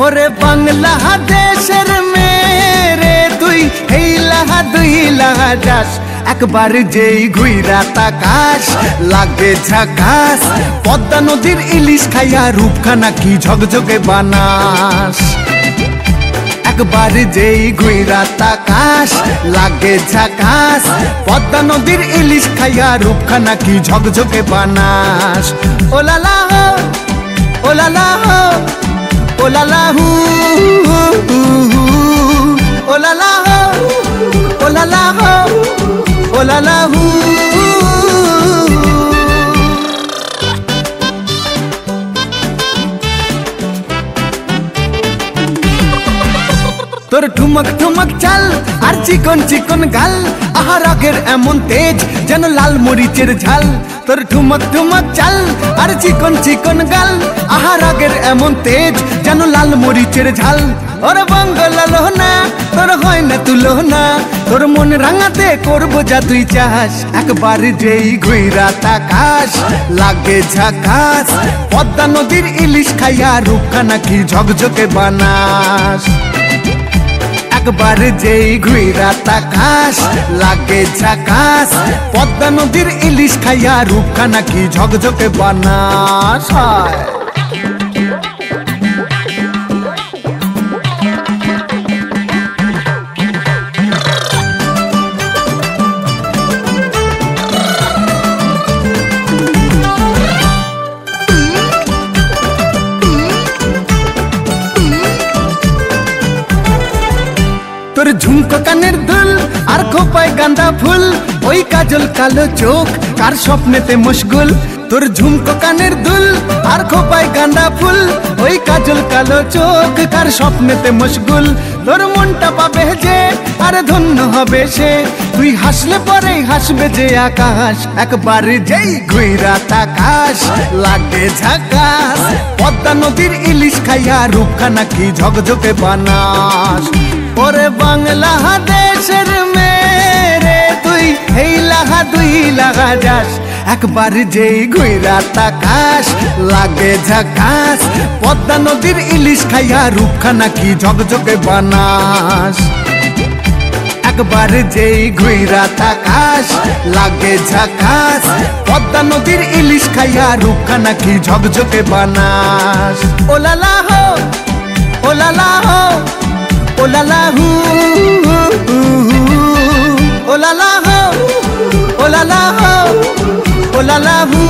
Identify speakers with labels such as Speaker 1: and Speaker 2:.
Speaker 1: ওরে বাংলাদেশের মেরে তুই হেইলা দুইলা যাস একবার যেই ঘুইরা তাকাস লাগে ঝাকাস পদ্মা নদীর ইলিশ খাইয়া রূপখানা কি ঝকঝকে বানাস একবার যেই ঘুইরা তাকাস লাগে ঝাকাস পদ্মা নদীর ইলিশ খাইয়া রূপখানা কি ঝকঝকে বানাস ওলালা হো ওলালা হো ওলালা হু ওলালা হো ওলালা হো ওলালা হু তোর ঠুমক ঠুমক চাল আর চিকন চিকন গাল আহার আগের এমন তেজ যেন লাল মরিচের ঝাল তোর ঠুমক ঠুমক চাল আর চিকন চিকন গাল আহার আগের এমন তেজ যেন লাল মরিচের ঝাল ওর বাংলা লোহনা তোর হয় না তুলনা তোর মন রাঙাতে করবো যা তুই চাস একবার যেই ঘুইরা তাকাস লাগে ঝাকাস পদ্মা নদীর ইলিশ খাইয়া রূপখানা কি ঝকঝকে বানাস একবার যেই ঘুইরা তাকাস লাগে ঝাকাস পদ্মা নদীর ইলিশ খাইয়া রূপখানা কি ঝকঝকে বানাস তোর ঝুমকো কানের দুল আর খোপায় গাঁদা ফুল ওই কাজল কালো চোখ কার স্বপ্নেতে মশগুল তোর ঝুমকো কানের দুল আর খোপায় গাঁদা ফুল ওই কাজল কালো চোখ কার স্বপ্নেতে মশগুল তোর মনটা পাবে যে আর ধন্য হবে সে তুই হাসলে পরে হাসবে যে আকাশ একবার যেই ঘুইরা তাকাস লাগে ঝাকাস পদ্মা নদীর ইলিশ খাইয়া রূপখানা কি ঝকঝকে বানাস ওরে বাংলাদেশের মেরে তুই হেইলা দুইলা যাস একবার যেই ঘুইরা তাকাস লাগে ঝাকাস পদ্মা নদীর ইলিশ খাইয়া রূপখানা কি ঝকঝকে বানাস একবার যেই ঘুইরা তাকাস লাগে ঝাকাস পদ্মা নদীর ইলিশ খাইয়া রূপখানা কি ঝকঝকে বানাস ওলালা হো ওলালা হো ওলালা হু ওলালা হো ওলালা হো ওলালা হু